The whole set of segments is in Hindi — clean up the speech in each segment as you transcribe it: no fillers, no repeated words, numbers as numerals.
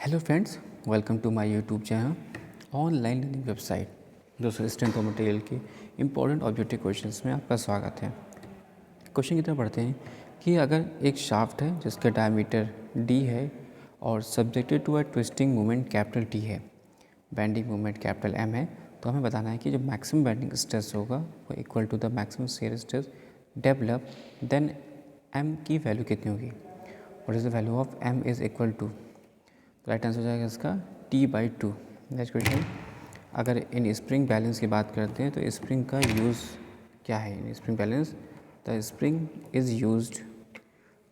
Hello friends, welcome to my YouTube channel online learning website. दोस्तों, स्टूडेंट को मटेरियल के इंपॉर्टेंट ऑब्जेक्टिव क्वेश्चंस में आपका स्वागत है। क्वेश्चन की तरफ बढ़ते हैं कि अगर एक शाफ्ट है जिसका डायमीटर d है और subjected to a twisting moment capital T है, बेंडिंग मोमेंट कैपिटल M है, तो हमें बताना है कि जो मैक्सिमम बेंडिंग स्ट्रेस होगा वो equal to the maximum shear stress develop, then M की वैल्यू कितनी होगी। What is the value of M is equal to, right answer हो जाएगा इसका T/2। नेक्स्ट क्वेश्चन, अगर इन स्प्रिंग बैलेंस की बात करते हैं तो स्प्रिंग का यूज़ क्या है इन spring balance. The spring is used,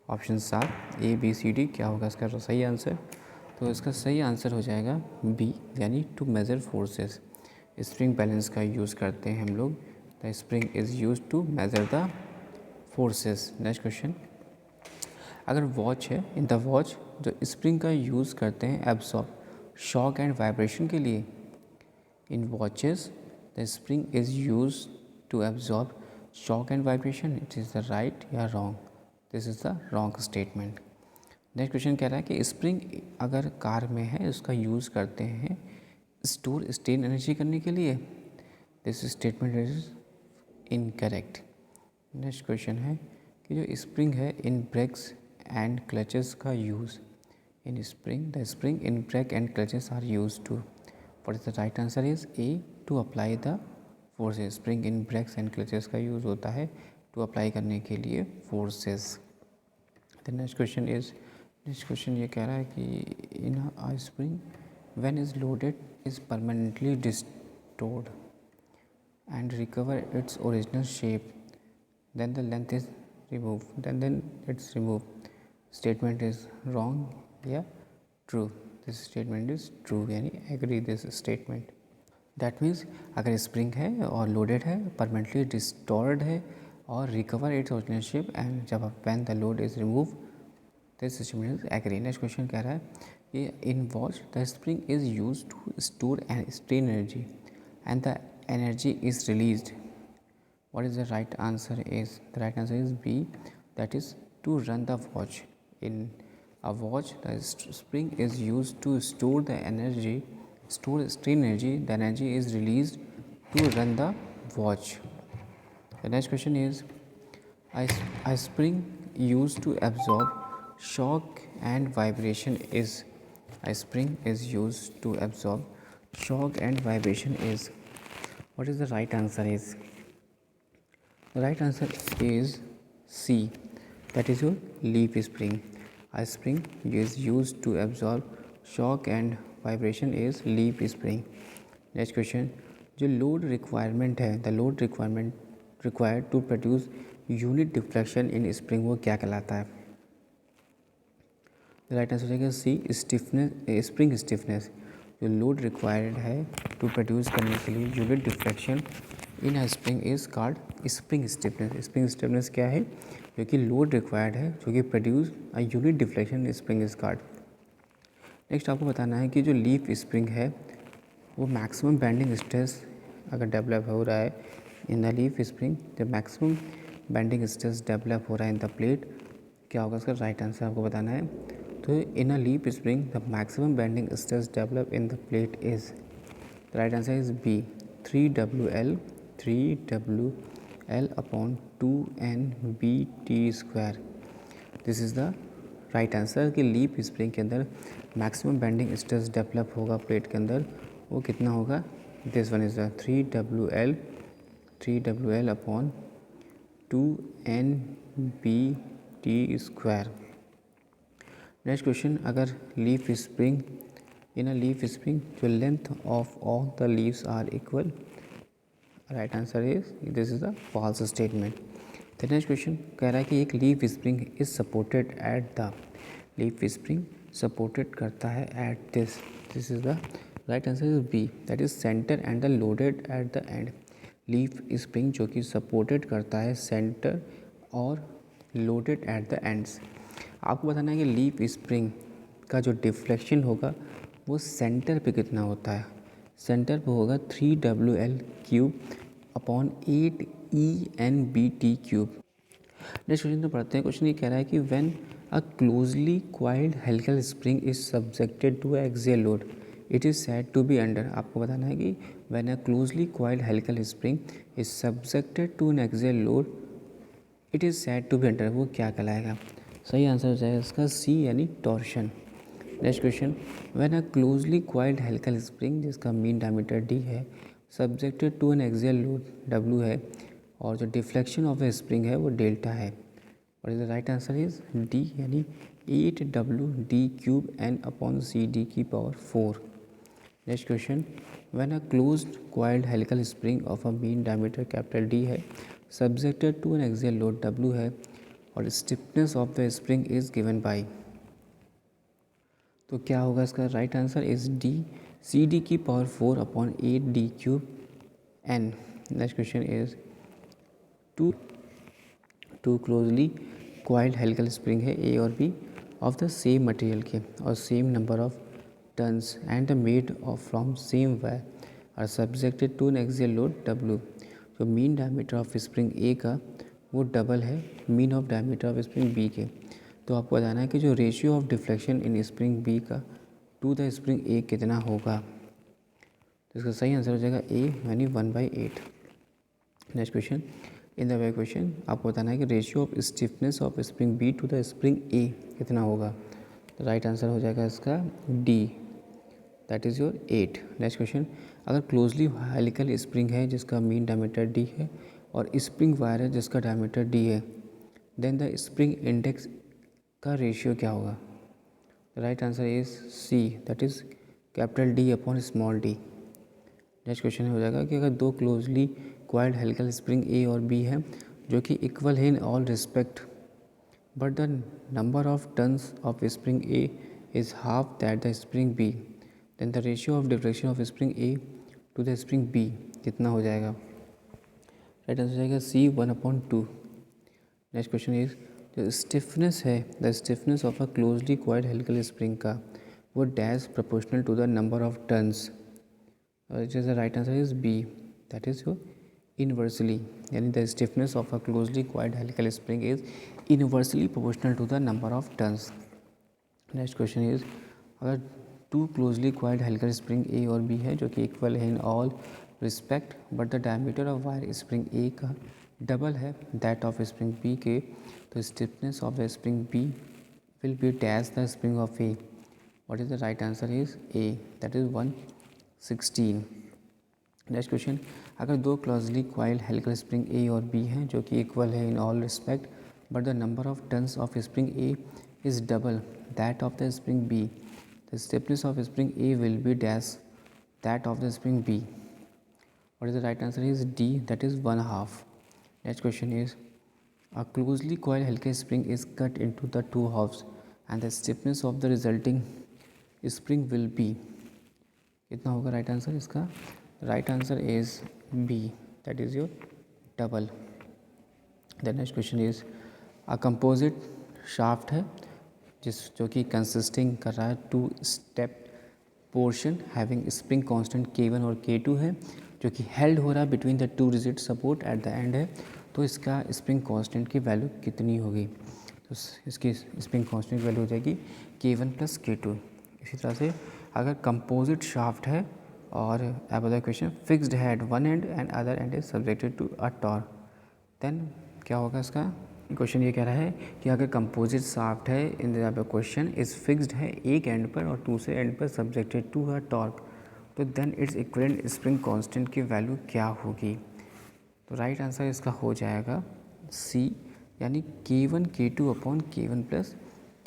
option सात ABCD क्या होगा इसका सही आंसर। तो इसका सही आंसर हो जाएगा B, यानी to measure forces. Spring balance का यूज़ करते हैं हम लोग। The spring is use to measure the forces. Next question, अगर वॉच है, इन द वॉच जो स्प्रिंग का यूज़ करते हैं एब्सॉर्ब शॉक एंड वाइब्रेशन के लिए, in watches the spring is use to absorb shock and vibration. It is the right या wrong, this is the wrong statement. Next question कह रहा है कि स्प्रिंग अगर कार में है उसका यूज़ करते हैं स्टोर स्ट्रेन एनर्जी करने के लिए, this statement is incorrect. Next question है कि जो स्प्रिंग है इन ब्रेक्स एंड क्लचेस का use, in spring the spring in brake and clutches are use to, what is the right answer is A, to apply the forces. Spring in brakes and clutches का यूज़ होता है टू अप्लाई करने के लिए फोर्सेस। द नेक्स्ट क्वेश्चन ये कह रहा है कि in a spring when is loaded is permanently distorted and recover its original shape, then the length is removed, then it's removed. Statement is wrong या true, this statement is true, यानी agree this statement. That means अगर स्प्रिंग है और लोडेड है, परमानेंटली डिस्टॉर्ड है और recover its original shape, and जब when the load is removed, this statement is agree. Next question कह रहा है कि in watch the spring is use to store and strain energy and the energy is released. What is the right answer is, the right answer is B, that is to run the watch. In a watch the spring is used to store the energy, store strain energy, the energy is released to run the watch. The next question is a spring used to absorb shock and vibration is, a spring is used to absorb shock and vibration is, what is the right answer is, the right answer is C, that is your leaf spring. A spring is used to absorb shock and vibration is leaf spring. Next question, जो लोड रिक्वायरमेंट है, the load requirement required to produce unit deflection in spring, वो क्या कहलाता है। द राइट आंसर हो जाएगा सी, स्टिफनेस, स्प्रिंग स्टिफनेस। जो लोड रिक्वायर्ड है टू प्रोड्यूस करने के लिए unit deflection in a spring is called spring stiffness. Spring stiffness क्या है, जो कि लोड रिक्वायर्ड है जो कि produce a unit deflection spring is called. Next आपको बताना है कि जो लीफ स्प्रिंग है वो मैक्सिमम बेंडिंग स्ट्रेस अगर डेवलप हो रहा है इन द लीफ स्प्रिंग, जब मैक्सिमम बेंडिंग स्ट्रेस डेवलप हो रहा है इन द प्लेट, क्या होगा उसका राइट आंसर आपको बताना है। तो in a leaf spring the maximum bending stress develop in the plate is, the right answer is B, 3WL upon 2NBT²। This is the right answer कि लीफ स्प्रिंग के अंदर मैक्सिमम बेंडिंग स्ट्रेस डेवलप होगा प्लेट के अंदर, वो कितना होगा, this one is the 3WL upon 2NBT²। Next question, अगर leaf spring in a leaf spring जो length of all the leaves are equal, right answer is, this is the false statement. The next question कह रहा है कि एक leaf spring is supported at the, leaf spring supported करता है at this, this is the right answer is B, that is centre and the loaded at the end. Leaf spring जो कि सपोर्टेड करता है सेंटर और लोडेड एट द एंड्स। आपको बताना है कि लीफ स्प्रिंग का जो डिफ्लेक्शन होगा वो सेंटर पे कितना होता है, सेंटर पे होगा 3WL³ upon 8ENBT³। Next question तो पढ़ते हैं। क्वेश्चन ये कह रहा है कि when a closely coiled helical spring is subjected to axial load, it is said to be under। आपको बताना है कि when a closely coiled helical spring is subjected to an axial load it is said to be under, वो क्या कहलाएगा? सही आंसर हो जाएगा इसका सी यानी torsion. Next question, when a closely coiled helical spring जिसका मीन डायमीटर डी है subjected to an axial load W है और जो डिफ्लेक्शन ऑफ ए स्प्रिंग है वो डेल्टा है, और the right answer is D यानी 8 W d³ n upon C D की power 4। Next question, when a closed coiled helical spring of a mean diameter capital D है subjected to an axial load W है और stiffness of the spring is given by, तो क्या होगा इसका right answer is D C D की power 4 upon 8 d³ n। Next question is to closely coiled helical spring है ए और B of the same material के और same number of turns and made of from same wire are subjected to an axial load W. जो mean diameter of spring A का वो डबल है mean of diameter of spring B के, तो आपको बताना है कि जो ratio of deflection in spring B का टू द स्प्रिंग ए कितना होगा, तो इसका सही आंसर हो जाएगा ए यानी 1/8। Next question, in the way question आपको बताना है कि ratio of stiffness of spring B to the spring A कितना होगा, तो राइट आंसर हो जाएगा इसका D that is your 8। Next question, अगर क्लोजली हेलिकल स्प्रिंग है जिसका मीन डायमीटर डी है और स्प्रिंग वायर है जिसका डायमीटर डी है देन द स्प्रिंग इंडेक्स का रेशियो क्या होगा, right answer is C that is capital D upon small D. Next question हो जाएगा कि अगर दो closely coiled helical spring A और बी है जो कि इक्वल है in all respect but the number of turns of spring A is half that the spring B then the ratio of deflection of spring A to the spring B कितना हो जाएगा, राइट आंसर हो जाएगा सी 1/2। नेक्स्ट क्वेश्चन इज जो स्टिफनेस है the stiffness of a closely coiled helical spring का वो dash proportional to the number of turns, which is the right answer is B that is your inversely यानी the stiffness of a closely coiled helical spring is inversely proportional to the number of turns। next question is अगर two closely coiled helical spring A और B है जो कि equal है in all respect but the diameter of wire spring A का डबल है that of spring B के, तो stiffness of the spring B will be dash the spring of A। what is the right answer is A that is 1/16। Next question, अगर दो closely coiled helical spring A और बी हैं जो कि इक्वल है in all respect but the number of turns of spring A is double that of the spring B, the stiffness of spring A will be dash that of the spring B. What is the right answer is D that is 1/2। Next question is a closely coiled helical spring is cut into the two halves and the stiffness of the resulting spring will be, कितना होगा राइट आंसर इसका, right answer is B that is your double. The next question is a composite shaft है जो कि कंसिस्टिंग कर रहा है 2 step portion having spring constant K1 और K2 है जो कि हेल्ड हो रहा है between the 2 rigid support at the and है, तो इसका स्प्रिंग कांस्टेंट की वैल्यू कितनी होगी, तो इसकी स्प्रिंग कांस्टेंट की वैल्यू हो जाएगी K1 + K2। इसी तरह से अगर कंपोजिट शाफ्ट है और अदर क्वेश्चन फिक्स्ड है at one end and other end is subjected to a torque देन क्या होगा इसका, क्वेश्चन ये कह रहा है कि अगर कंपोजिट शाफ्ट है in the question is fixed है एक एंड पर और दूसरे एंड पर सब्जेक्टेड टू अ टॉर्क, तो then its equivalent spring constant की वैल्यू क्या होगी, तो राइट आंसर इसका हो जाएगा सी यानी K1 K2 upon K1 +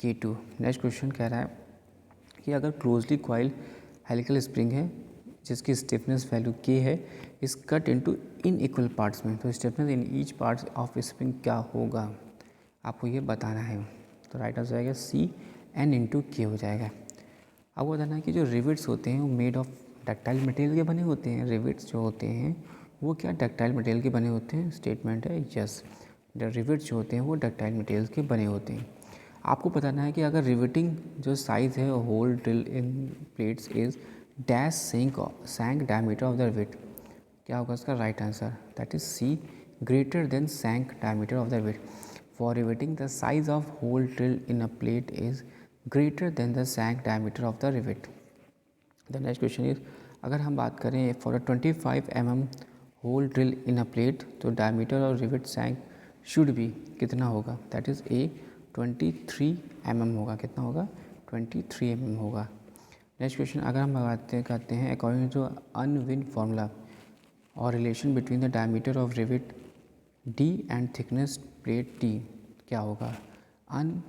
K2। Next question कह रहा है कि अगर क्लोजली क्वाइल्ड हेलिकल स्प्रिंग है जिसकी स्टिफनेस वैल्यू K है इस cut into in equal parts में, तो stiffness in each parts of spring क्या होगा आपको ये बताना है, तो राइट आंसर आएगा C N/K हो जाएगा। आपको बताना है कि जो रिविट्स होते हैं वो मेड ऑफ डक्टाइल मटेरियल के बने होते हैं, रिविट्स जो होते हैं वो क्या डक्टाइल मटेरियल के बने होते हैं, स्टेटमेंट है यस, रिविट्स जो होते हैं वो डक्टाइल मटेरियल के बने होते हैं। आपको बताना है कि अगर रिविटिंग जो साइज़ है hole drill in plates is dash shank diameter of the rivet, क्या होगा उसका right answer that is C greater than shank diameter of the rivet. For riveting the size of hole drill in a plate is greater than the shank diameter of the rivet. The next question is, अगर हम बात करें for a 25 mm hole drill in a plate, तो डायमीटर और रिवेट सैंक शुड बी कितना होगा? दैट इज़ ए 23 mm होगा। कितना होगा? 23 mm होगा। नेक्स्ट क्वेश्चन, अगर हम करते हैं अकॉर्डिंग टू अनविन फार्मूला और relation between the diameter of rivet D and thickness plate T, क्या होगा? अनविन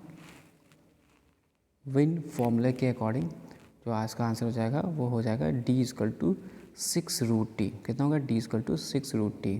फार्मूला के अकॉर्डिंग जो आज का आंसर हो जाएगा वो हो जाएगा D = 6√T। कितना होगा? D = 6√T।